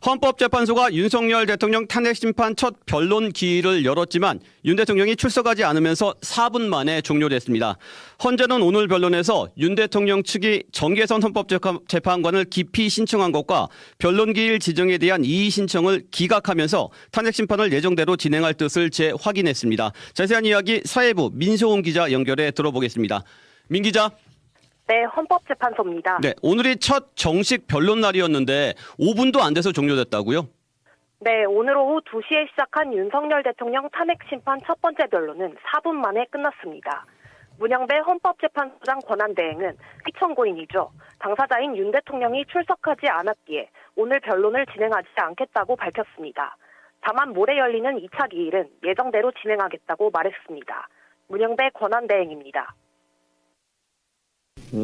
헌법재판소가 윤석열 대통령 탄핵심판 첫 변론 기일을 열었지만 윤 대통령이 출석하지 않으면서 4분 만에 종료됐습니다. 헌재는 오늘 변론에서 윤 대통령 측이 정계선 헌법재판관을 기피 신청한 것과 변론 기일 지정에 대한 이의 신청을 기각하면서 탄핵심판을 예정대로 진행할 뜻을 재확인했습니다. 자세한 이야기 사회부 민소은 기자 연결해 들어보겠습니다. 민 기자. 네, 헌법재판소입니다. 네, 오늘이 첫 정식 변론 날이었는데 5분도 안 돼서 종료됐다고요? 네, 오늘 오후 2시에 시작한 윤석열 대통령 탄핵심판 첫 번째 변론은 4분 만에 끝났습니다. 문영배 헌법재판소장 권한대행은 피청구인이죠. 당사자인 윤 대통령이 출석하지 않았기에 오늘 변론을 진행하지 않겠다고 밝혔습니다. 다만 모레 열리는 2차 기일은 예정대로 진행하겠다고 말했습니다. 문영배 권한대행입니다.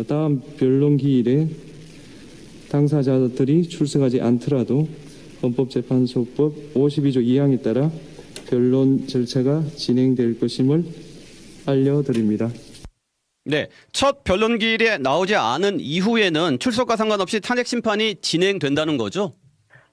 다음 변론 기일에 당사자들이 출석하지 않더라도 헌법재판소법 52조 2항에 따라 변론 절차가 진행될 것임을 알려드립니다. 네, 첫 변론 기일에 나오지 않은 이후에는 출석과 상관없이 탄핵 심판이 진행된다는 거죠?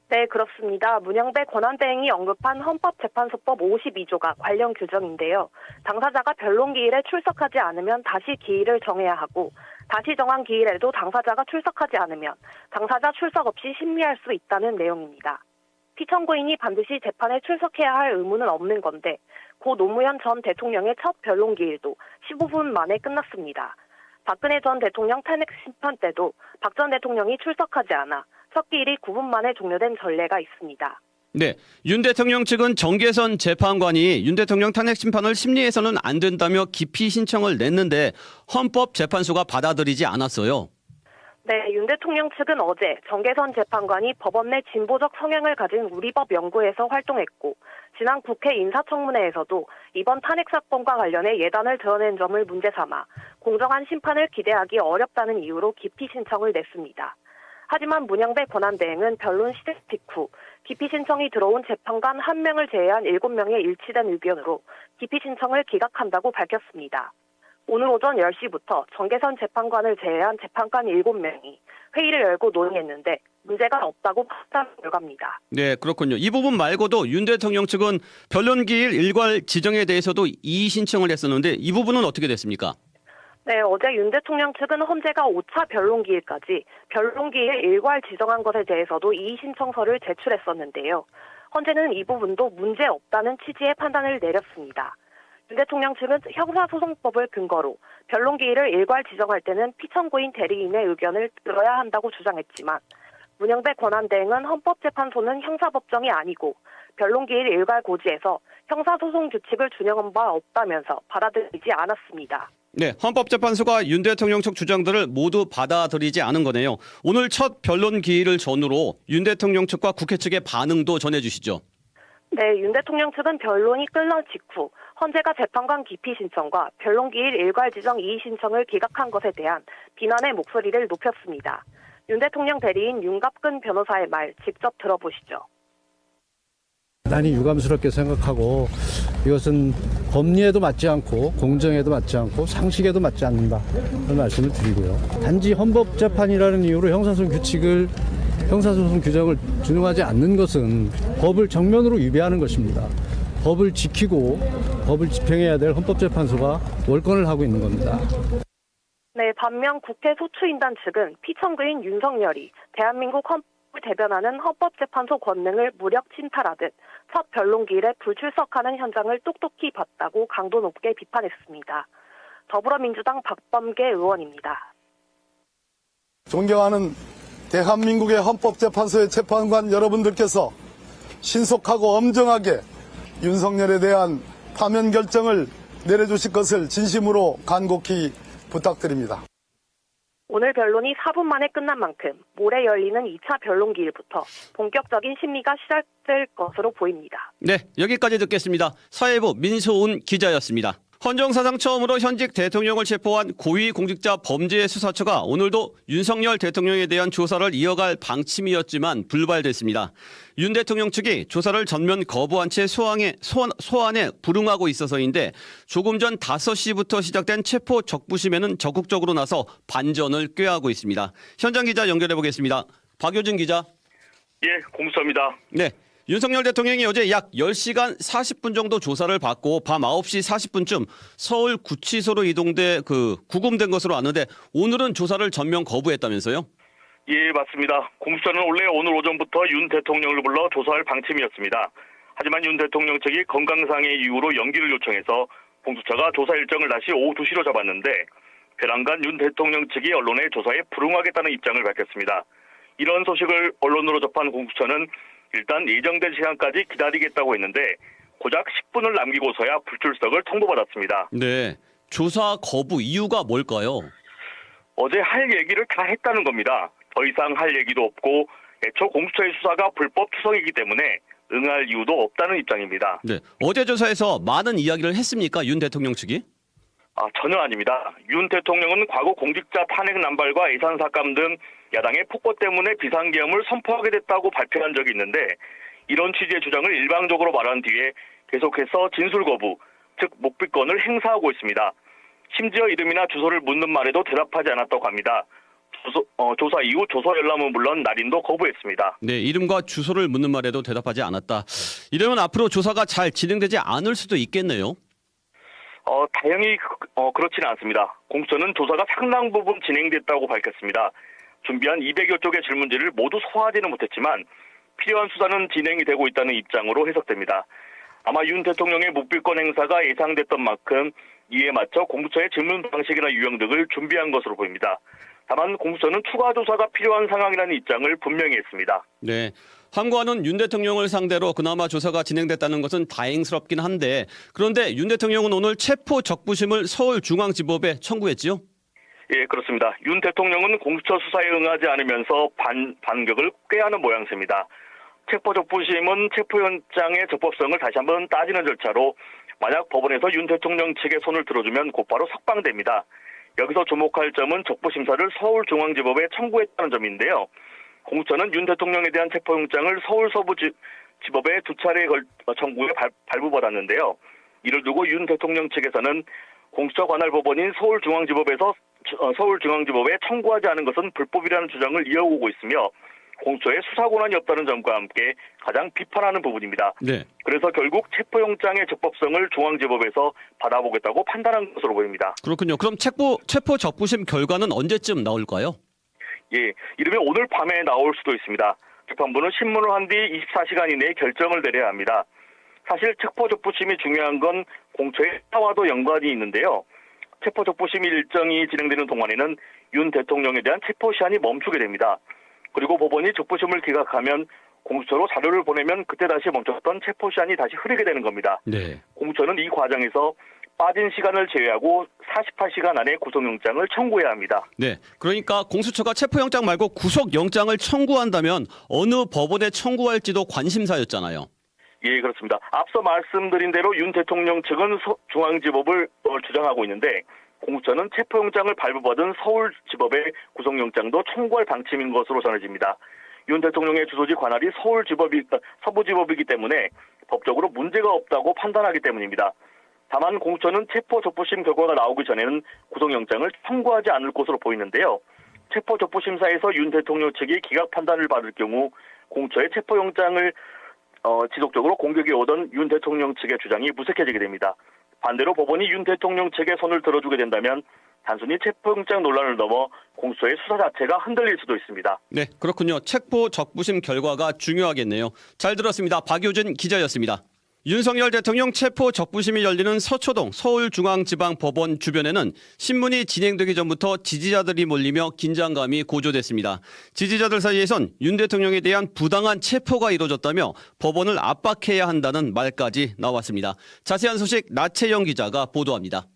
네, 그렇습니다. 문영배 권한대행이 언급한 헌법재판소법 52조가 관련 규정인데요. 당사자가 변론 기일에 출석하지 않으면 다시 기일을 정해야 하고 다시 정한 기일에도 당사자가 출석하지 않으면 당사자 출석 없이 심리할 수 있다는 내용입니다. 피청구인이 반드시 재판에 출석해야 할 의무는 없는 건데 고 노무현 전 대통령의 첫 변론 기일도 15분 만에 끝났습니다. 박근혜 전 대통령 탄핵 심판 때도 박 전 대통령이 출석하지 않아 첫 기일이 9분 만에 종료된 전례가 있습니다. 네, 윤 대통령 측은 정계선 재판관이 윤 대통령 탄핵 심판을 심리해서는 안 된다며 기피 신청을 냈는데 헌법재판소가 받아들이지 않았어요. 네, 윤 대통령 측은 어제 정계선 재판관이 법원 내 진보적 성향을 가진 우리법 연구에서 활동했고 지난 국회 인사청문회에서도 이번 탄핵 사건과 관련해 예단을 드러낸 점을 문제 삼아 공정한 심판을 기대하기 어렵다는 이유로 기피 신청을 냈습니다. 하지만 문영배 권한대행은 변론 시작 직후 기피 신청이 들어온 재판관 1명을 제외한 7명의 일치된 의견으로 기피 신청을 기각한다고 밝혔습니다. 오늘 오전 10시부터 정계선 재판관을 제외한 재판관 7명이 회의를 열고 논의했는데 문제가 없다고 판단한 결과입니다. 네, 그렇군요. 이 부분 말고도 윤 대통령 측은 변론 기일 일괄 지정에 대해서도 이의 신청을 했었는데 이 부분은 어떻게 됐습니까? 네, 어제 윤 대통령 측은 헌재가 5차 변론기일까지 변론기일 일괄 지정한 것에 대해서도 이의 신청서를 제출했었는데요. 헌재는 이 부분도 문제 없다는 취지의 판단을 내렸습니다. 윤 대통령 측은 형사소송법을 근거로 변론기일을 일괄 지정할 때는 피청구인 대리인의 의견을 들어야 한다고 주장했지만 문영배 권한대행은 헌법재판소는 형사법정이 아니고 변론기일 일괄 고지에서 형사소송 규칙을 준용한 바 없다면서 받아들이지 않았습니다. 네, 헌법재판소가 윤 대통령 측 주장들을 모두 받아들이지 않은 거네요. 오늘 첫 변론 기일을 전후로 윤 대통령 측과 국회 측의 반응도 전해주시죠. 네, 윤 대통령 측은 변론이 끝난 직후 헌재가 재판관 기피 신청과 변론 기일 일괄 지정 이의 신청을 기각한 것에 대한 비난의 목소리를 높였습니다. 윤 대통령 대리인 윤갑근 변호사의 말 직접 들어보시죠. 대단히 유감스럽게 생각하고 이것은 법리에도 맞지 않고 공정에도 맞지 않고 상식에도 맞지 않는다 그런 말씀을 드리고요. 단지 헌법재판이라는 이유로 형사소송 규정을 준용하지 않는 것은 법을 정면으로 위배하는 것입니다. 법을 지키고 법을 집행해야 될 헌법재판소가 월권을 하고 있는 겁니다. 네, 반면 국회 소추인단 측은 피청구인 윤석열이 대한민국 헌법을 대변하는 헌법재판소 권능을 무력 침탈하듯 첫 변론기일에 불출석하는 현장을 똑똑히 봤다고 강도 높게 비판했습니다. 더불어민주당 박범계 의원입니다. 존경하는 대한민국의 헌법재판소의 재판관 여러분들께서 신속하고 엄정하게 윤석열에 대한 파면 결정을 내려주실 것을 진심으로 간곡히 부탁드립니다. 오늘 변론이 4분 만에 끝난 만큼 모레 열리는 2차 변론기일부터 본격적인 심리가 시작될 것으로 보입니다. 네, 여기까지 듣겠습니다. 사회부 민소은 기자였습니다. 헌정사상 처음으로 현직 대통령을 체포한 고위공직자범죄수사처가 오늘도 윤석열 대통령에 대한 조사를 이어갈 방침이었지만 불발됐습니다. 윤 대통령 측이 조사를 전면 거부한 채 소환에 불응하고 있어서인데 조금 전 5시부터 시작된 체포 적부심에는 적극적으로 나서 반전을 꾀하고 있습니다. 현장 기자 연결해 보겠습니다. 박효진 기자. 예, 공수처입니다. 네. 윤석열 대통령이 어제 약 10시간 40분 정도 조사를 받고 밤 9시 40분쯤 서울 구치소로 구금된 것으로 아는데 오늘은 조사를 전면 거부했다면서요? 예, 맞습니다. 공수처는 원래 오늘 오전부터 윤 대통령을 불러 조사할 방침이었습니다. 하지만 윤 대통령 측이 건강상의 이유로 연기를 요청해서 공수처가 조사 일정을 다시 오후 2시로 잡았는데 배란간 윤 대통령 측이 언론의 조사에 불응하겠다는 입장을 밝혔습니다. 이런 소식을 언론으로 접한 공수처는 일단 예정된 시간까지 기다리겠다고 했는데 고작 10분을 남기고서야 불출석을 통보받았습니다. 네. 조사 거부 이유가 뭘까요? 어제 할 얘기를 다 했다는 겁니다. 더 이상 할 얘기도 없고 애초 공수처의 수사가 불법 투성이기 때문에 응할 이유도 없다는 입장입니다. 네. 어제 조사에서 많은 이야기를 했습니까? 윤 대통령 측이? 전혀 아닙니다. 윤 대통령은 과거 공직자 탄핵 남발과 예산 삭감 등 야당의 폭거 때문에 비상계엄을 선포하게 됐다고 발표한 적이 있는데 이런 취지의 주장을 일방적으로 말한 뒤에 계속해서 진술 거부, 즉 묵비권을 행사하고 있습니다. 심지어 이름이나 주소를 묻는 말에도 대답하지 않았다고 합니다. 조사 이후 조서 열람은 물론 날인도 거부했습니다. 네, 이름과 주소를 묻는 말에도 대답하지 않았다. 이러면 앞으로 조사가 잘 진행되지 않을 수도 있겠네요. 다행히 그렇지는 않습니다. 공수처는 조사가 상당 부분 진행됐다고 밝혔습니다. 준비한 200여 쪽의 질문지를 모두 소화하지는 못했지만 필요한 수사는 진행이 되고 있다는 입장으로 해석됩니다. 아마 윤 대통령의 묵비권 행사가 예상됐던 만큼 이에 맞춰 공수처의 질문 방식이나 유형 등을 준비한 것으로 보입니다. 다만 공수처는 추가 조사가 필요한 상황이라는 입장을 분명히 했습니다. 네. 함구하는 윤 대통령을 상대로 그나마 조사가 진행됐다는 것은 다행스럽긴 한데 그런데 윤 대통령은 오늘 체포 적부심을 서울중앙지법에 청구했지요? 예, 그렇습니다. 윤 대통령은 공수처 수사에 응하지 않으면서 반격을 꾀하는 모양새입니다. 체포 적부심은 체포영장의 적법성을 다시 한번 따지는 절차로 만약 법원에서 윤 대통령 측의 손을 들어주면 곧바로 석방됩니다. 여기서 주목할 점은 적부심사를 서울중앙지법에 청구했다는 점인데요. 공수처는 윤 대통령에 대한 체포영장을 서울서부지법에 두 차례 청구에 발부받았는데요. 이를 두고 윤 대통령 측에서는 공수처 관할 법원인 서울중앙지법에 청구하지 않은 것은 불법이라는 주장을 이어오고 있으며 공수처에 수사 권한이 없다는 점과 함께 가장 비판하는 부분입니다. 네. 그래서 결국 체포영장의 적법성을 중앙지법에서 받아보겠다고 판단한 것으로 보입니다. 그렇군요. 그럼 체포 적부심 결과는 언제쯤 나올까요? 예, 이르면 오늘 밤에 나올 수도 있습니다. 재판부는 신문을 한 뒤 24시간 이내에 결정을 내려야 합니다. 사실 체포 적부심이 중요한 건 공처의 수사와도 연관이 있는데요. 체포 적부심 일정이 진행되는 동안에는 윤 대통령에 대한 체포 시한이 멈추게 됩니다. 그리고 법원이 적부심을 기각하면 공수처로 자료를 보내면 그때 다시 멈췄던 체포 시한이 다시 흐르게 되는 겁니다. 네. 공수처는 이 과정에서 빠진 시간을 제외하고 48시간 안에 구속영장을 청구해야 합니다. 네. 그러니까 공수처가 체포영장 말고 구속영장을 청구한다면 어느 법원에 청구할지도 관심사였잖아요. 예, 그렇습니다. 앞서 말씀드린 대로 윤 대통령 측은 중앙지법을 주장하고 있는데 공수처는 체포영장을 발부받은 서울지법의 구속영장도 청구할 방침인 것으로 전해집니다. 윤 대통령의 주소지 관할이 서부지법이기 때문에 법적으로 문제가 없다고 판단하기 때문입니다. 다만 공수처는 체포 적부심 결과가 나오기 전에는 구속영장을 청구하지 않을 것으로 보이는데요. 체포 적부심사에서 윤 대통령 측이 기각 판단을 받을 경우 공수처의 체포영장을 지속적으로 공격해 오던 윤 대통령 측의 주장이 무색해지게 됩니다. 반대로 법원이 윤 대통령 측의 손을 들어주게 된다면 단순히 체포영장 논란을 넘어 공수처의 수사 자체가 흔들릴 수도 있습니다. 네, 그렇군요. 체포 적부심 결과가 중요하겠네요. 잘 들었습니다. 박효준 기자였습니다. 윤석열 대통령 체포 적부심이 열리는 서초동 서울중앙지방법원 주변에는 신문이 진행되기 전부터 지지자들이 몰리며 긴장감이 고조됐습니다. 지지자들 사이에선 윤 대통령에 대한 부당한 체포가 이뤄졌다며 법원을 압박해야 한다는 말까지 나왔습니다. 자세한 소식 나채영 기자가 보도합니다.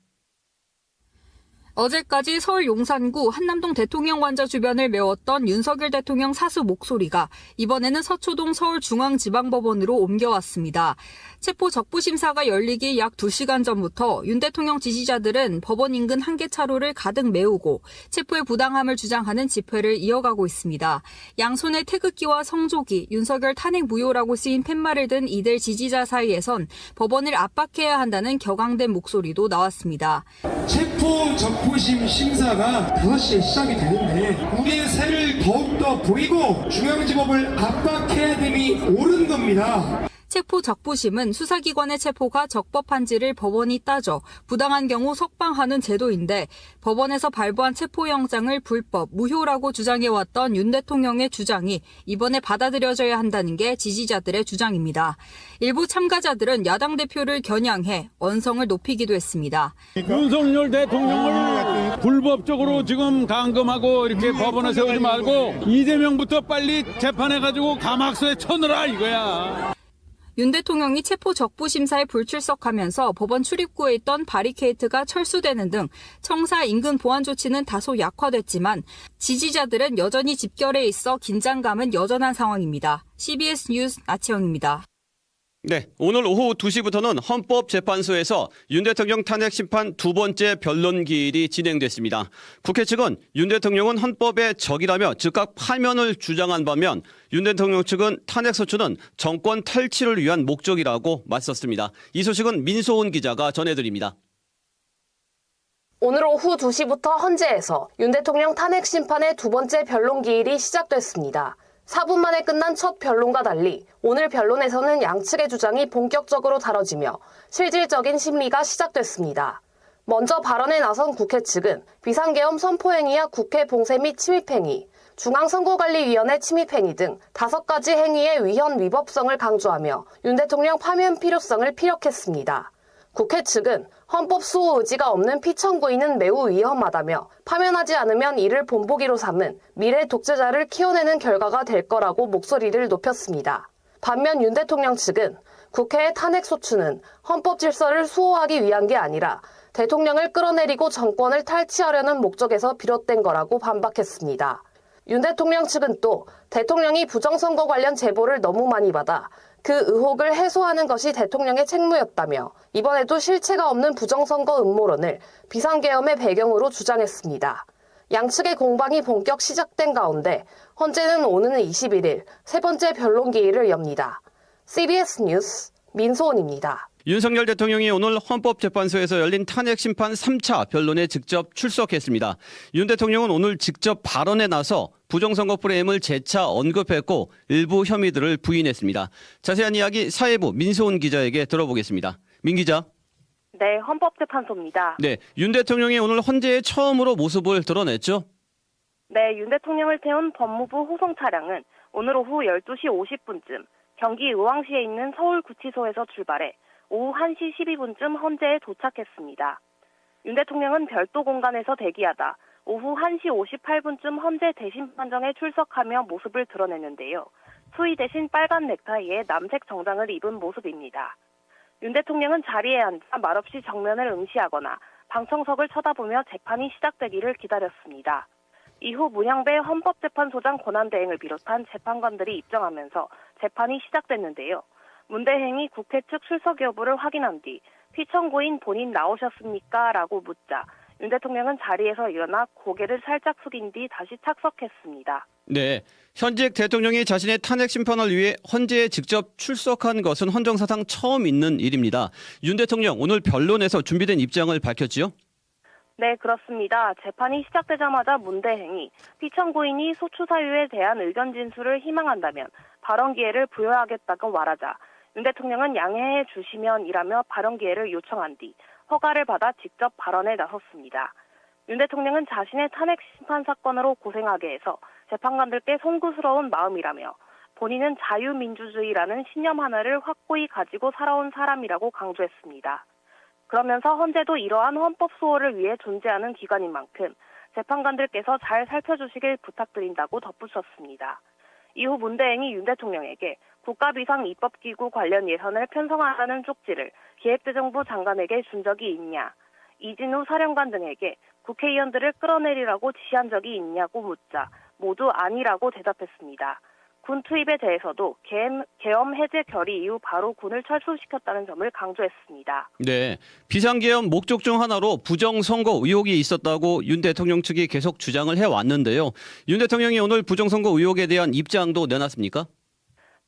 어제까지 서울 용산구 한남동 대통령 관저 주변을 메웠던 윤석열 대통령 사수 목소리가 이번에는 서초동 서울중앙지방법원으로 옮겨왔습니다. 체포 적부심사가 열리기 약 2시간 전부터 윤 대통령 지지자들은 법원 인근 한계차로를 가득 메우고 체포의 부당함을 주장하는 집회를 이어가고 있습니다. 양손에 태극기와 성조기, 윤석열 탄핵 무효라고 쓰인 팻말을 든 이들 지지자 사이에선 법원을 압박해야 한다는 격앙된 목소리도 나왔습니다. 체포 체포 적부심 심사가 5시에 시작이 되는데 우리의 새를 더욱더 보이고 중앙지법을 압박해야 됨이 옳은 겁니다. 체포 적부심은 수사기관의 체포가 적법한지를 법원이 따져 부당한 경우 석방하는 제도인데 법원에서 발부한 체포영장을 불법, 무효라고 주장해왔던 윤 대통령의 주장이 이번에 받아들여져야 한다는 게 지지자들의 주장입니다. 일부 참가자들은 야당 대표를 겨냥해 언성을 높이기도 했습니다. 윤석열 대통령을 불법적으로 지금 감금하고 이렇게 법원에 세우지 말고 이재명부터 빨리 재판해가지고 감학소에 쳐넣으라 이거야. 윤 대통령이 체포 적부 심사에 불출석하면서 법원 출입구에 있던 바리케이트가 철수되는 등 청사 인근 보안 조치는 다소 약화됐지만 지지자들은 여전히 집결해 있어 긴장감은 여전한 상황입니다. CBS 뉴스 나치영입니다. 네, 오늘 오후 2시부터는 헌법재판소에서 윤 대통령 탄핵 심판 두 번째 변론 기일이 진행됐습니다. 국회 측은 윤 대통령은 헌법의 적이라며 즉각 파면을 주장한 반면 윤 대통령 측은 탄핵 소추는 정권 탈취를 위한 목적이라고 맞섰습니다. 이 소식은 민소은 기자가 전해드립니다. 오늘 오후 2시부터 헌재에서 윤 대통령 탄핵 심판의 두 번째 변론 기일이 시작됐습니다. 4분 만에 끝난 첫 변론과 달리 오늘 변론에서는 양측의 주장이 본격적으로 다뤄지며 실질적인 심리가 시작됐습니다. 먼저 발언에 나선 국회 측은 비상계엄 선포행위야 국회 봉쇄 및 침입행위, 중앙선거관리위원회 침입행위 등 5가지 행위의 위헌 위법성을 강조하며 윤 대통령 파면 필요성을 피력했습니다. 국회 측은 헌법 수호 의지가 없는 피청구인은 매우 위험하다며 파면하지 않으면 이를 본보기로 삼은 미래 독재자를 키워내는 결과가 될 거라고 목소리를 높였습니다. 반면 윤 대통령 측은 국회의 탄핵 소추는 헌법 질서를 수호하기 위한 게 아니라 대통령을 끌어내리고 정권을 탈취하려는 목적에서 비롯된 거라고 반박했습니다. 윤 대통령 측은 또 대통령이 부정선거 관련 제보를 너무 많이 받아 그 의혹을 해소하는 것이 대통령의 책무였다며 이번에도 실체가 없는 부정선거 음모론을 비상계엄의 배경으로 주장했습니다. 양측의 공방이 본격 시작된 가운데 헌재는 오는 21일 세 번째 변론 기일을 엽니다. CBS 뉴스 민소은입니다. 윤석열 대통령이 오늘 헌법재판소에서 열린 탄핵 심판 3차 변론에 직접 출석했습니다. 윤 대통령은 오늘 직접 발언에 나서 부정선거 프레임을 재차 언급했고 일부 혐의들을 부인했습니다. 자세한 이야기 사회부 민소은 기자에게 들어보겠습니다. 민 기자. 네, 헌법재판소입니다. 네, 윤 대통령이 오늘 헌재에 처음으로 모습을 드러냈죠? 네, 윤 대통령을 태운 법무부 호송 차량은 오늘 오후 12시 50분쯤 경기 의왕시에 있는 서울구치소에서 출발해 오후 1시 12분쯤 헌재에 도착했습니다. 윤 대통령은 별도 공간에서 대기하다 오후 1시 58분쯤 헌재 대신 판정에 출석하며 모습을 드러냈는데요. 수의 대신 빨간 넥타이에 남색 정장을 입은 모습입니다. 윤 대통령은 자리에 앉아 말없이 정면을 응시하거나 방청석을 쳐다보며 재판이 시작되기를 기다렸습니다. 이후 문양배 헌법재판소장 권한대행을 비롯한 재판관들이 입정하면서 재판이 시작됐는데요. 문대행이 국회 측 출석 여부를 확인한 뒤 피청구인 본인 나오셨습니까? 라고 묻자 윤 대통령은 자리에서 일어나 고개를 살짝 숙인 뒤 다시 착석했습니다. 네, 현직 대통령이 자신의 탄핵 심판을 위해 헌재에 직접 출석한 것은 헌정사상 처음 있는 일입니다. 윤 대통령 오늘 변론에서 준비된 입장을 밝혔지요? 네, 그렇습니다. 재판이 시작되자마자 문대행이 피청구인이 소추 사유에 대한 의견 진술을 희망한다면 발언 기회를 부여하겠다고 말하자 윤 대통령은 양해해 주시면이라며 발언 기회를 요청한 뒤 허가를 받아 직접 발언에 나섰습니다. 윤 대통령은 자신의 탄핵 심판 사건으로 고생하게 해서 재판관들께 송구스러운 마음이라며 본인은 자유민주주의라는 신념 하나를 확고히 가지고 살아온 사람이라고 강조했습니다. 그러면서 헌재도 이러한 헌법 수호를 위해 존재하는 기관인 만큼 재판관들께서 잘 살펴주시길 부탁드린다고 덧붙였습니다. 이후 문대행이 윤 대통령에게 국가비상입법기구 관련 예산을 편성하라는 쪽지를 기획재정부 장관에게 준 적이 있냐, 이진우 사령관 등에게 국회의원들을 끌어내리라고 지시한 적이 있냐고 묻자 모두 아니라고 대답했습니다. 군 투입에 대해서도 계엄 해제 결의 이후 바로 군을 철수시켰다는 점을 강조했습니다. 네, 비상계엄 목적 중 하나로 부정선거 의혹이 있었다고 윤 대통령 측이 계속 주장을 해왔는데요. 윤 대통령이 오늘 부정선거 의혹에 대한 입장도 내놨습니까?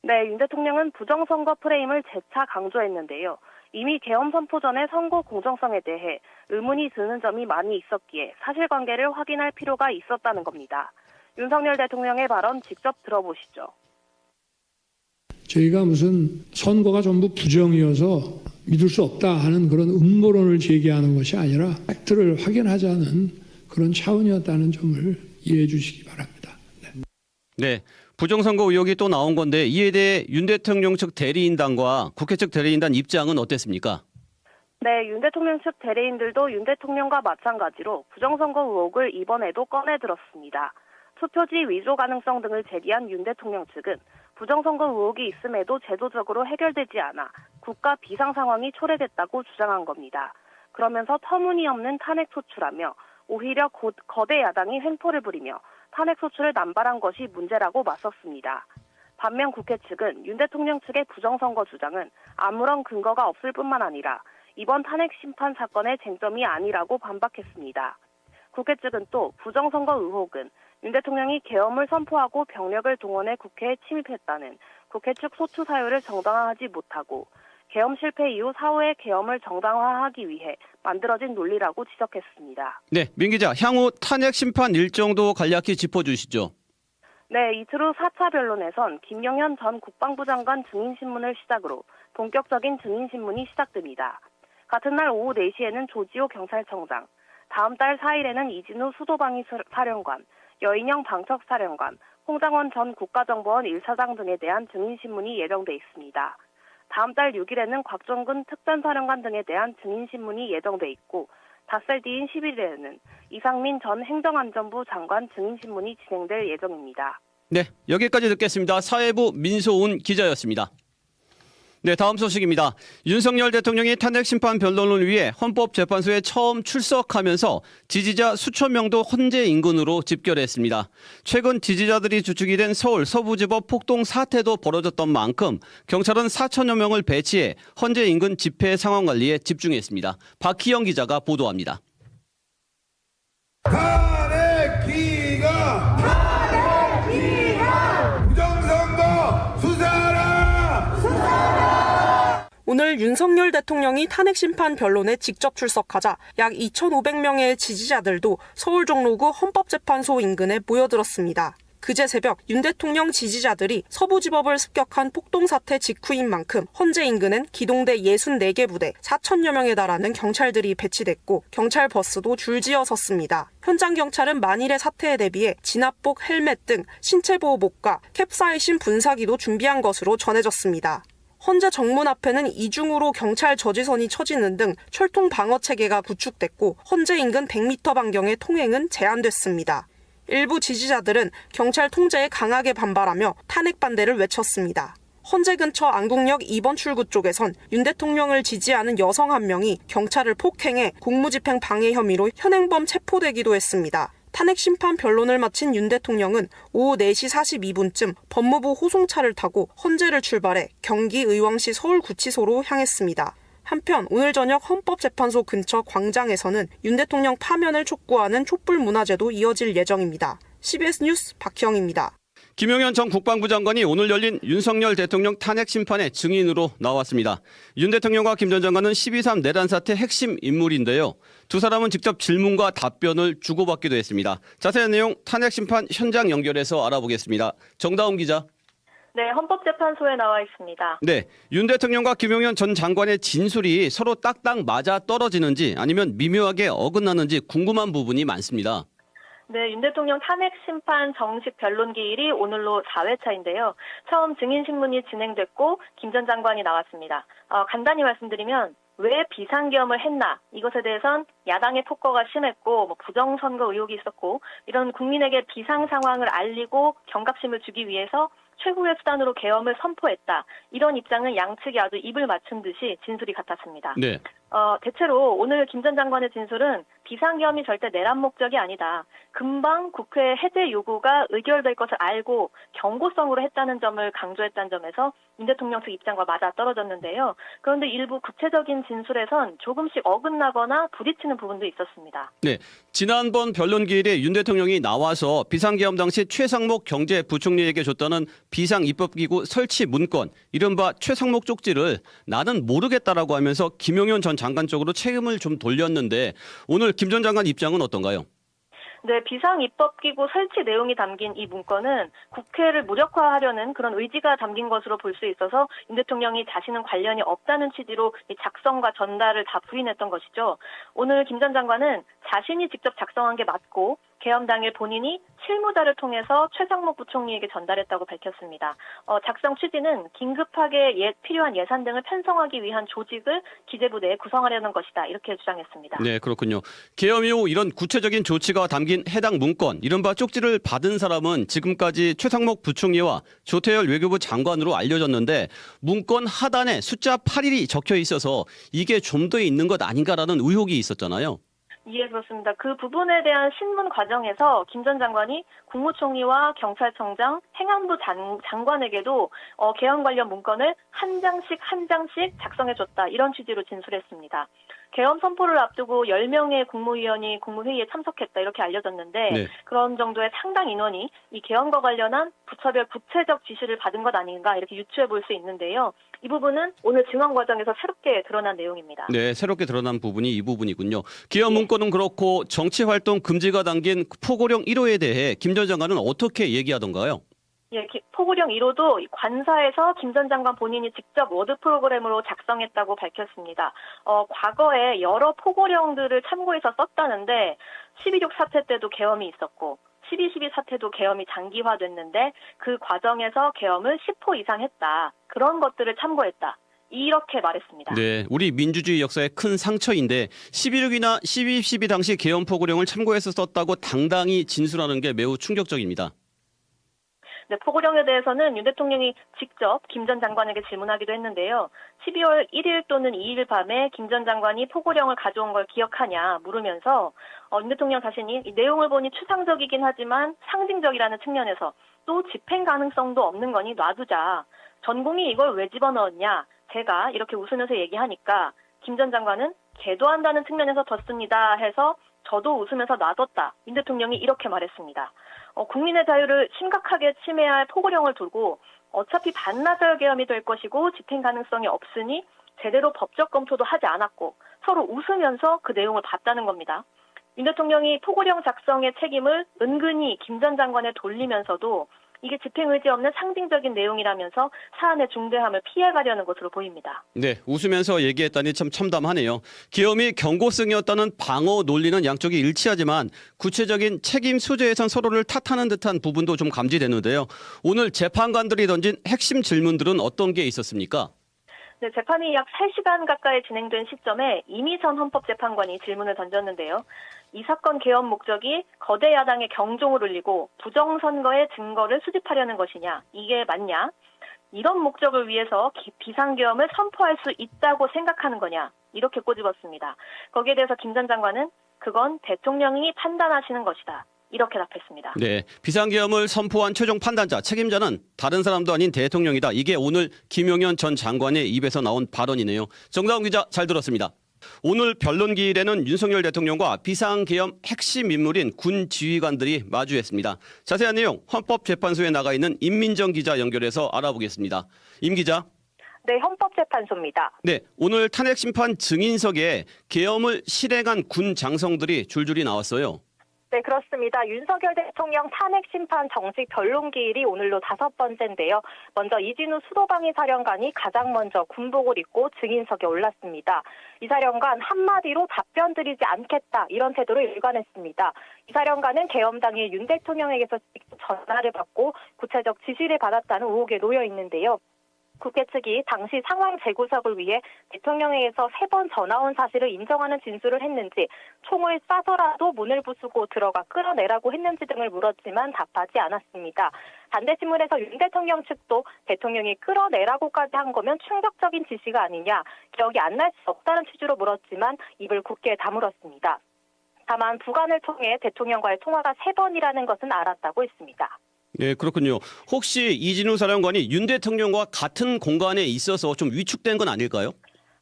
네, 윤 대통령은 부정선거 프레임을 재차 강조했는데요. 이미 계엄 선포 전에 선거 공정성에 대해 의문이 드는 점이 많이 있었기에 사실관계를 확인할 필요가 있었다는 겁니다. 윤석열 대통령의 발언 직접 들어보시죠. 저희가 무슨 선거가 전부 부정이어서 믿을 수 없다 하는 그런 음모론을 제기하는 것이 아니라 팩트를 확인하자는 그런 차원이었다는 점을 이해해 주시기 바랍니다. 네, 부정선거 의혹이 또 나온 건데 이에 대해 윤 대통령 측 대리인단과 국회 측 대리인단 입장은 어땠습니까? 네, 윤 대통령 측 대리인들도 윤 대통령과 마찬가지로 부정선거 의혹을 이번에도 꺼내들었습니다. 투표지 위조 가능성 등을 제기한 윤 대통령 측은 부정선거 의혹이 있음에도 제도적으로 해결되지 않아 국가 비상 상황이 초래됐다고 주장한 겁니다. 그러면서 터무니없는 탄핵 소추라며 오히려 거대 야당이 횡포를 부리며 탄핵 소추를 남발한 것이 문제라고 맞섰습니다. 반면 국회 측은 윤 대통령 측의 부정선거 주장은 아무런 근거가 없을 뿐만 아니라 이번 탄핵 심판 사건의 쟁점이 아니라고 반박했습니다. 국회 측은 또 부정선거 의혹은 윤 대통령이 계엄을 선포하고 병력을 동원해 국회에 침입했다는 국회 측 소추 사유를 정당화하지 못하고 계엄 실패 이후 사후에 계엄을 정당화하기 위해 만들어진 논리라고 지적했습니다. 네, 민 기자, 향후 탄핵 심판 일정도 간략히 짚어주시죠. 네, 이틀 후 4차 변론에선 김영현 전 국방부 장관 증인신문을 시작으로 본격적인 증인신문이 시작됩니다. 같은 날 오후 4시에는 조지호 경찰청장, 다음 달 4일에는 이진우 수도방위사령관, 여인영 방첩사령관, 홍장원 전 국가정보원 1차장 등에 대한 증인신문이 예정돼 있습니다. 다음 달 6일에는 곽종근 특전사령관 등에 대한 증인신문이 예정돼 있고 닷새 뒤인 11일에는 이상민 전 행정안전부 장관 증인신문이 진행될 예정입니다. 네, 여기까지 듣겠습니다. 사회부 민소훈 기자였습니다. 네, 다음 소식입니다. 윤석열 대통령이 탄핵 심판 변론을 위해 헌법재판소에 처음 출석하면서 지지자 수천 명도 헌재 인근으로 집결했습니다. 최근 지지자들이 주축이 된 서울 서부지법 폭동 사태도 벌어졌던 만큼 경찰은 4천여 명을 배치해 헌재 인근 집회 상황 관리에 집중했습니다. 박희영 기자가 보도합니다. 탄핵 기각! 부정선거 수사하라! 오늘 윤석열 대통령이 탄핵 심판 변론에 직접 출석하자 약 2,500명의 지지자들도 서울 종로구 헌법재판소 인근에 모여들었습니다. 그제 새벽 윤 대통령 지지자들이 서부지법을 습격한 폭동 사태 직후인 만큼 헌재 인근엔 기동대 64개 부대 4천여 명에 달하는 경찰들이 배치됐고 경찰 버스도 줄지어 섰습니다. 현장 경찰은 만일의 사태에 대비해 진압복, 헬멧 등 신체보호복과 캡사이신 분사기도 준비한 것으로 전해졌습니다. 헌재 정문 앞에는 이중으로 경찰 저지선이 쳐지는 등 철통 방어 체계가 구축됐고 헌재 인근 100m 반경의 통행은 제한됐습니다. 일부 지지자들은 경찰 통제에 강하게 반발하며 탄핵 반대를 외쳤습니다. 헌재 근처 안국역 2번 출구 쪽에선 윤 대통령을 지지하는 여성 한 명이 경찰을 폭행해 공무집행 방해 혐의로 현행범 체포되기도 했습니다. 탄핵 심판 변론을 마친 윤 대통령은 오후 4시 42분쯤 법무부 호송차를 타고 헌재를 출발해 경기 의왕시 서울구치소로 향했습니다. 한편 오늘 저녁 헌법재판소 근처 광장에서는 윤 대통령 파면을 촉구하는 촛불 문화제도 이어질 예정입니다. CBS 뉴스 박희영입니다. 김용현 전 국방부 장관이 오늘 열린 윤석열 대통령 탄핵 심판의 증인으로 나왔습니다. 윤 대통령과 김 전 장관은 12.3 내란 사태 핵심 인물인데요. 두 사람은 직접 질문과 답변을 주고받기도 했습니다. 자세한 내용 탄핵 심판 현장 연결해서 알아보겠습니다. 정다운 기자. 네, 헌법재판소에 나와 있습니다. 네, 윤 대통령과 김용현 전 장관의 진술이 서로 딱딱 맞아 떨어지는지 아니면 미묘하게 어긋나는지 궁금한 부분이 많습니다. 네, 윤 대통령 탄핵 심판 정식 변론 기일이 오늘로 4회차인데요. 처음 증인신문이 진행됐고 김 전 장관이 나왔습니다. 간단히 말씀드리면 왜 비상계엄을 했나 이것에 대해선 야당의 폭거가 심했고 부정선거 의혹이 있었고 이런 국민에게 비상 상황을 알리고 경각심을 주기 위해서 최후의 수단으로 계엄을 선포했다. 이런 입장은 양측이 아주 입을 맞춘 듯이 진술이 같았습니다. 네. 대체로 오늘 김 전 장관의 진술은 비상계엄이 절대 내란 목적이 아니다. 금방 국회 해제 요구가 의결될 것을 알고 경고성으로 했다는 점을 강조했다는 점에서 윤 대통령 측 입장과 맞아 떨어졌는데요. 그런데 일부 구체적인 진술에선 조금씩 어긋나거나 부딪히는 부분도 있었습니다. 네, 지난번 변론 기일에 윤 대통령이 나와서 비상계엄 당시 최상목 경제부총리에게 줬다는 비상입법기구 설치 문건, 이른바 최상목 쪽지를 나는 모르겠다라고 하면서 김용현 전 장관 쪽으로 책임을 좀 돌렸는데 오늘 김 전 장관 입장은 어떤가요? 네, 비상입법기구 설치 내용이 담긴 이 문건은 국회를 무력화하려는 그런 의지가 담긴 것으로 볼 수 있어서 윤 대통령이 자신은 관련이 없다는 취지로 이 작성과 전달을 다 부인했던 것이죠. 오늘 김 전 장관은 자신이 직접 작성한 게 맞고 계엄 당일 본인이 실무자를 통해서 최상목 부총리에게 전달했다고 밝혔습니다. 작성 취지는 긴급하게 필요한 예산 등을 편성하기 위한 조직을 기재부 내에 구성하려는 것이다. 이렇게 주장했습니다. 네, 그렇군요. 계엄 이후 이런 구체적인 조치가 담긴 해당 문건, 이른바 쪽지를 받은 사람은 지금까지 최상목 부총리와 조태열 외교부 장관으로 알려졌는데 문건 하단에 숫자 8일이 적혀 있어서 이게 좀 더 있는 것 아닌가라는 의혹이 있었잖아요. 예, 그렇습니다. 그 부분에 대한 신문 과정에서 김 전 장관이 국무총리와 경찰청장, 행안부 장관에게도 계엄 관련 문건을 한 장씩 작성해줬다. 이런 취지로 진술했습니다. 계엄 선포를 앞두고 10명의 국무위원이 국무회의에 참석했다. 이렇게 알려졌는데 네. 그런 정도의 상당 인원이 이 계엄과 관련한 부처별 구체적 지시를 받은 것 아닌가 이렇게 유추해 볼 수 있는데요. 이 부분은 오늘 증언 과정에서 새롭게 드러난 내용입니다. 네, 새롭게 드러난 부분이 이 부분이군요. 계엄 문건은 그렇고 정치활동 금지가 담긴 포고령 1호에 대해 김 전 장관은 어떻게 얘기하던가요? 예, 포고령 1호도 관사에서 김 전 장관 본인이 직접 워드 프로그램으로 작성했다고 밝혔습니다. 과거에 여러 포고령들을 참고해서 썼다는데 12.6 사태 때도 계엄이 있었고 12.12 사태도 계엄이 장기화됐는데 그 과정에서 계엄을 10호 이상 했다. 그런 것들을 참고했다. 이렇게 말했습니다. 네, 우리 민주주의 역사의 큰 상처인데 11.6이나 12.12 당시 계엄 포고령을 참고해서 썼다고 당당히 진술하는 게 매우 충격적입니다. 네, 포고령에 대해서는 윤 대통령이 직접 김 전 장관에게 질문하기도 했는데요. 12월 1일 또는 2일 밤에 김 전 장관이 포고령을 가져온 걸 기억하냐 물으면서 윤 대통령 자신이 이 내용을 보니 추상적이긴 하지만 상징적이라는 측면에서 또 집행 가능성도 없는 거니 놔두자. 전공이 이걸 왜 집어넣었냐. 제가 이렇게 웃으면서 얘기하니까 김 전 장관은 계도한다는 측면에서 뒀습니다 해서 저도 웃으면서 놔뒀다. 윤 대통령이 이렇게 말했습니다. 국민의 자유를 심각하게 침해할 포고령을 두고 어차피 반나절 계엄이 될 것이고 집행 가능성이 없으니 제대로 법적 검토도 하지 않았고 서로 웃으면서 그 내용을 봤다는 겁니다. 윤 대통령이 포고령 작성의 책임을 은근히 김 전 장관에 돌리면서도 이게 집행 의지 없는 상징적인 내용이라면서 사안의 중대함을 피해가려는 것으로 보입니다. 네, 웃으면서 얘기했다니 참 참담하네요. 계엄이 경고성이었다는 방어 논리는 양쪽이 일치하지만 구체적인 책임 소재에선 서로를 탓하는 듯한 부분도 좀 감지되는데요. 오늘 재판관들이 던진 핵심 질문들은 어떤 게 있었습니까? 네, 재판이 약 3시간 가까이 진행된 시점에 이미선 헌법재판관이 질문을 던졌는데요. 이 사건 계엄 목적이 거대 야당의 경종을 울리고 부정선거의 증거를 수집하려는 것이냐, 이게 맞냐? 이런 목적을 위해서 비상계엄을 선포할 수 있다고 생각하는 거냐, 이렇게 꼬집었습니다. 거기에 대해서 김 전 장관은 그건 대통령이 판단하시는 것이다. 이렇게 답했습니다. 네, 비상계엄을 선포한 최종 판단자, 책임자는 다른 사람도 아닌 대통령이다. 이게 오늘 김용현 전 장관의 입에서 나온 발언이네요. 정다운 기자 잘 들었습니다. 오늘 변론 기일에는 윤석열 대통령과 비상계엄 핵심 인물인 군 지휘관들이 마주했습니다. 자세한 내용 헌법재판소에 나가 있는 임민정 기자 연결해서 알아보겠습니다. 임 기자. 네, 헌법재판소입니다. 네, 오늘 탄핵심판 증인석에 계엄을 실행한 군 장성들이 줄줄이 나왔어요. 네, 그렇습니다. 윤석열 대통령 탄핵심판 정식 변론 기일이 오늘로 5번째인데요. 먼저 이진우 수도방위 사령관이 가장 먼저 군복을 입고 증인석에 올랐습니다. 이 사령관 한마디로 답변 드리지 않겠다 이런 태도를 일관했습니다. 이 사령관은 계엄 당일 윤 대통령에게서 직접 전화를 받고 구체적 지시를 받았다는 의혹에 놓여 있는데요. 국회 측이 당시 상황 재구석을 위해 대통령에게서 3번 전화 온 사실을 인정하는 진술을 했는지, 총을 쏴서라도 문을 부수고 들어가 끌어내라고 했는지 등을 물었지만 답하지 않았습니다. 반대 신문에서 윤 대통령 측도 대통령이 끌어내라고까지 한 거면 충격적인 지시가 아니냐, 기억이 안 날 수 없다는 취지로 물었지만 입을 굳게 다물었습니다. 다만 부관을 통해 대통령과의 통화가 3번이라는 것은 알았다고 했습니다. 네, 그렇군요. 혹시 이진우 사령관이 윤 대통령과 같은 공간에 있어서 좀 위축된 건 아닐까요?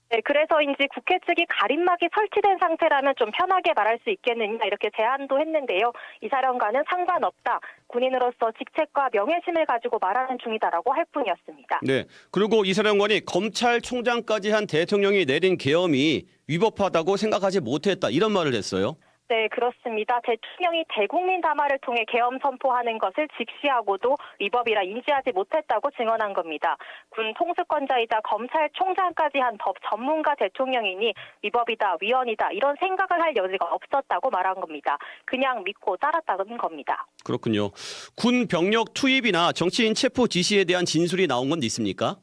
네, 그래서인지 국회 측이 가림막이 설치된 상태라면 좀 편하게 말할 수 있겠느냐 이렇게 제안도 했는데요. 이 사령관은 상관없다. 군인으로서 직책과 명예심을 가지고 말하는 중이다라고 할 뿐이었습니다. 네. 그리고 이 사령관이 검찰총장까지 한 대통령이 내린 계엄이 위법하다고 생각하지 못했다. 이런 말을 했어요. 네, 그렇습니다. 대통령이 대국민 담화를 통해 계엄 선포하는 것을 직시하고도 위법이라 인지하지 못했다고 증언한 겁니다. 군 통수권자이자 검찰총장까지 한 법 전문가 대통령이니 위법이다, 위헌이다 이런 생각을 할 여지가 없었다고 말한 겁니다. 그냥 믿고 따랐다는 겁니다. 그렇군요. 군 병력 투입이나 정치인 체포 지시에 대한 진술이 나온 건 있습니까?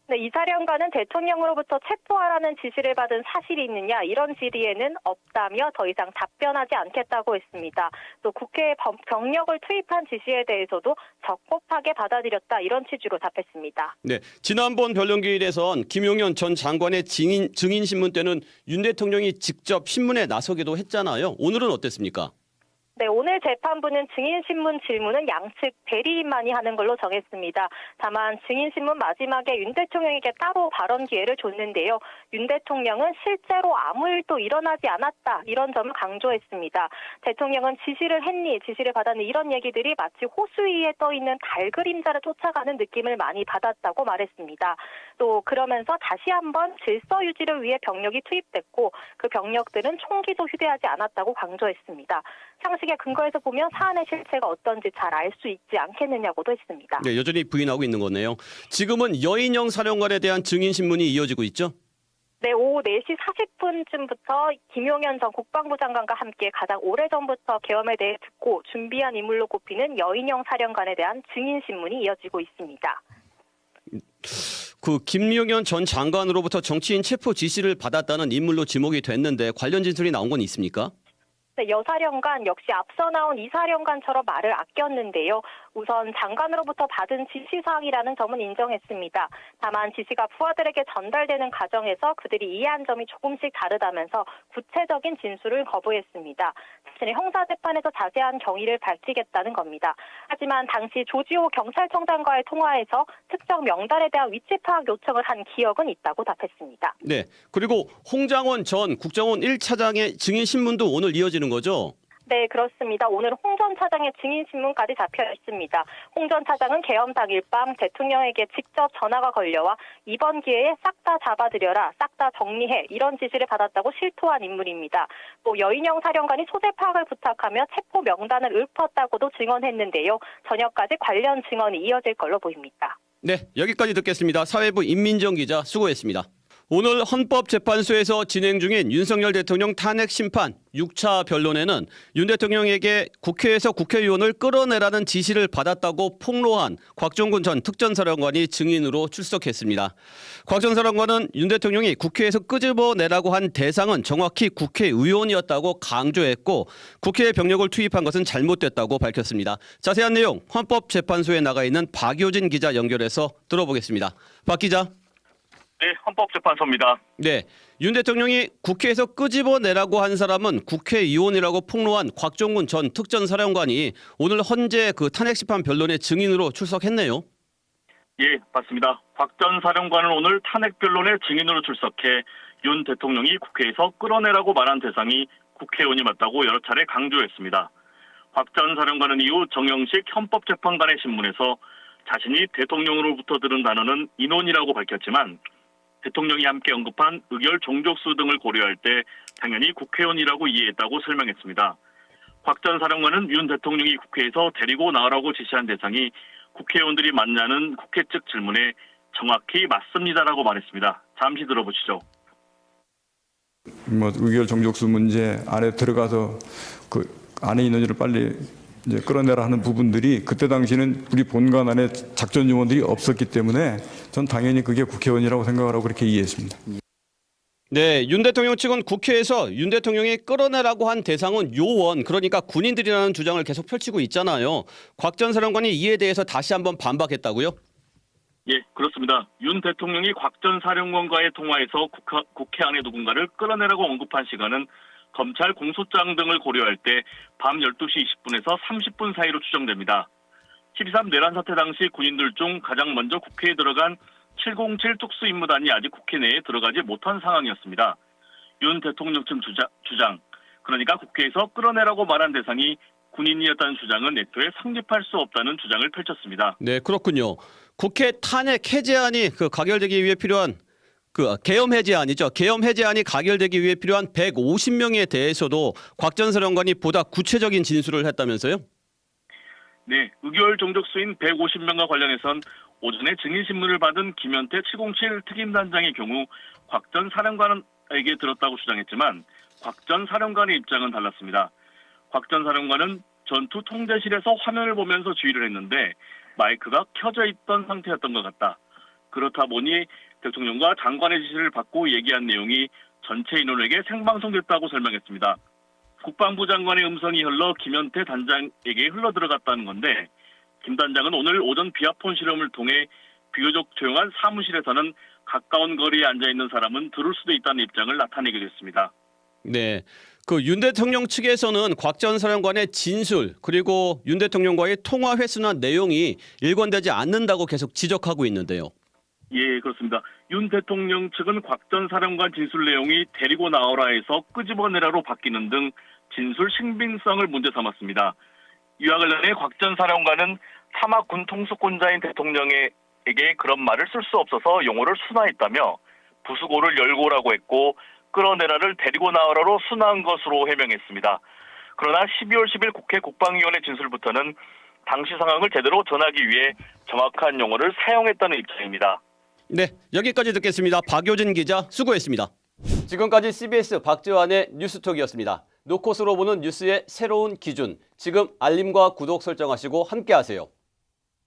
네, 이 사령관은 대통령으로부터 체포하라는 지시를 받은 사실이 있느냐 이런 질의에는 없다며 더 이상 답변하지 않겠다고 했습니다. 또 국회에 병력을 투입한 지시에 대해서도 적법하게 받아들였다 이런 취지로 답했습니다. 네, 지난번 변론기일에선 김용현 전 장관의 증인 신문 때는 윤 대통령이 직접 신문에 나서기도 했잖아요. 오늘은 어땠습니까? 네, 오늘 재판부는 증인신문 질문은 양측 대리인만이 하는 걸로 정했습니다. 다만 증인신문 마지막에 윤 대통령에게 따로 발언 기회를 줬는데요. 윤 대통령은 실제로 아무 일도 일어나지 않았다 이런 점을 강조했습니다. 대통령은 지시를 했니, 지시를 받았니 이런 얘기들이 마치 호수 위에 떠있는 달 그림자를 쫓아가는 느낌을 많이 받았다고 말했습니다. 또 그러면서 다시 한번 질서 유지를 위해 병력이 투입됐고 그 병력들은 총기도 휴대하지 않았다고 강조했습니다. 상식에 근거해서 보면 사안의 실체가 어떤지 잘 알 수 있지 않겠느냐고도 했습니다. 네, 여전히 부인하고 있는 거네요. 지금은 여인영 사령관에 대한 증인 신문이 이어지고 있죠? 네, 오후 4시 40분쯤부터 김용현 전 국방부 장관과 함께 가장 오래전부터 계엄에 대해 듣고 준비한 인물로 꼽히는 여인영 사령관에 대한 증인 신문이 이어지고 있습니다. 그 김용현 전 장관으로부터 정치인 체포 지시를 받았다는 인물로 지목이 됐는데 관련 진술이 나온 건 있습니까? 네, 여사령관 역시 앞서 나온 이사령관처럼 말을 아꼈는데요. 우선 장관으로부터 받은 지시사항이라는 점은 인정했습니다. 다만 지시가 부하들에게 전달되는 과정에서 그들이 이해한 점이 조금씩 다르다면서 구체적인 진술을 거부했습니다. 자신의 형사재판에서 자세한 경위를 밝히겠다는 겁니다. 하지만 당시 조지호 경찰청장과의 통화에서 특정 명단에 대한 위치 파악 요청을 한 기억은 있다고 답했습니다. 네. 그리고 홍장원 전 국정원 1차장의 증인 신문도 오늘 이어지는 거죠? 네, 그렇습니다. 오늘 홍 전 차장의 증인신문까지 잡혀 있습니다. 홍 전 차장은 계엄 당일 밤 대통령에게 직접 전화가 걸려와 이번 기회에 싹 다 잡아들여라, 싹 다 정리해 이런 지시를 받았다고 실토한 인물입니다. 또 여인영 사령관이 소재 파악을 부탁하며 체포 명단을 읊었다고도 증언했는데요. 저녁까지 관련 증언이 이어질 걸로 보입니다. 네, 여기까지 듣겠습니다. 사회부 임민정 기자 수고했습니다. 오늘 헌법재판소에서 진행 중인 윤석열 대통령 탄핵 심판 6차 변론에는 윤 대통령에게 국회에서 국회의원을 끌어내라는 지시를 받았다고 폭로한 곽종군 전 특전사령관이 증인으로 출석했습니다. 곽 전 사령관은 윤 대통령이 국회에서 끄집어내라고 한 대상은 정확히 국회의원이었다고 강조했고 국회에 병력을 투입한 것은 잘못됐다고 밝혔습니다. 자세한 내용 헌법재판소에 나가 있는 박효진 기자 연결해서 들어보겠습니다. 박 기자. 네, 헌법재판소입니다. 네, 윤 대통령이 국회에서 끄집어내라고 한 사람은 국회의원이라고 폭로한 곽종군 전 특전사령관이 오늘 헌재 그 탄핵심판 변론의 증인으로 출석했네요. 예, 맞습니다. 곽 전 사령관은 오늘 탄핵 변론의 증인으로 출석해 윤 대통령이 국회에서 끌어내라고 말한 대상이 국회의원이 맞다고 여러 차례 강조했습니다. 곽 전 사령관은 이후 정영식 헌법재판관의 신문에서 자신이 대통령으로부터 들은 단어는 인원이라고 밝혔지만 대통령이 함께 언급한 의결 종족수 등을 고려할 때 당연히 국회의원이라고 이해했다고 설명했습니다. 곽 전 사령관은 윤 대통령이 국회에서 데리고 나오라고 지시한 대상이 국회의원들이 맞냐는 국회 측 질문에 정확히 맞습니다라고 말했습니다. 잠시 들어보시죠. 의결 종족수 문제 안에 들어가서 그 안에 인원을 빨리 이제 끌어내라 하는 부분들이 그때 당시는 우리 본관 안에 작전 요원들이 없었기 때문에 전 당연히 그게 국회의원이라고 생각을 하고 그렇게 이해했습니다. 네, 윤 대통령 측은 국회에서 윤 대통령이 끌어내라고 한 대상은 요원, 그러니까 군인들이라는 주장을 계속 펼치고 있잖아요. 곽 전 사령관이 이에 대해서 다시 한번 반박했다고요? 예, 그렇습니다. 윤 대통령이 곽 전 사령관과의 통화에서 국회 안에 누군가를 끌어내라고 언급한 시간은 검찰 공소장 등을 고려할 때 밤 12시 20분에서 30분 사이로 추정됩니다. 12.3 내란 사태 당시 군인들 중 가장 먼저 국회에 들어간 707 특수임무단이 아직 국회 내에 들어가지 못한 상황이었습니다. 윤 대통령 측 주장, 그러니까 국회에서 끌어내라고 말한 대상이 군인이었다는 주장은 애초에 성립할 수 없다는 주장을 펼쳤습니다. 네, 그렇군요. 국회 탄핵 해제안이 가결되기 위해 필요한 계엄 해제안이죠. 계엄 해제안이 가결되기 위해 필요한 150명에 대해서도 곽 전 사령관이 보다 구체적인 진술을 했다면서요? 네, 의결 종족수인 150명과 관련해선 오전에 증인신문을 받은 김현태 707 특임단장의 경우 곽 전 사령관에게 들었다고 주장했지만 곽 전 사령관의 입장은 달랐습니다. 곽 전 사령관은 전투 통제실에서 화면을 보면서 지휘를 했는데 마이크가 켜져 있던 상태였던 것 같다. 그렇다 보니 대통령과 장관의 지시를 받고 얘기한 내용이 전체 인원에게 생방송됐다고 설명했습니다. 국방부 장관의 음성이 흘러 김현태 단장에게 흘러들어갔다는 건데 김 단장은 오늘 오전 비아폰 실험을 통해 비교적 조용한 사무실에서는 가까운 거리에 앉아있는 사람은 들을 수도 있다는 입장을 나타내기도 했습니다. 네. 윤 대통령 측에서는 곽 전 사령관의 진술 그리고 윤 대통령과의 통화 횟수나 내용이 일관되지 않는다고 계속 지적하고 있는데요. 예, 그렇습니다. 윤 대통령 측은 곽 전 사령관 진술 내용이 데리고 나오라에서 끄집어내라로 바뀌는 등 진술 신빙성을 문제 삼았습니다. 이와 관련해 곽 전 사령관은 사막 군 통수권자인 대통령에게 그런 말을 쓸 수 없어서 용어를 순화했다며 부수고를 열고라고 했고 끌어내라를 데리고 나오라로 순화한 것으로 해명했습니다. 그러나 12월 10일 국회 국방위원회 진술부터는 당시 상황을 제대로 전하기 위해 정확한 용어를 사용했다는 입장입니다. 네, 여기까지 듣겠습니다. 박효진 기자 수고했습니다. 지금까지 CBS 박지환의 뉴스톡이었습니다. 노컷으로 보는 뉴스의 새로운 기준. 지금 알림과 구독 설정하시고 함께하세요.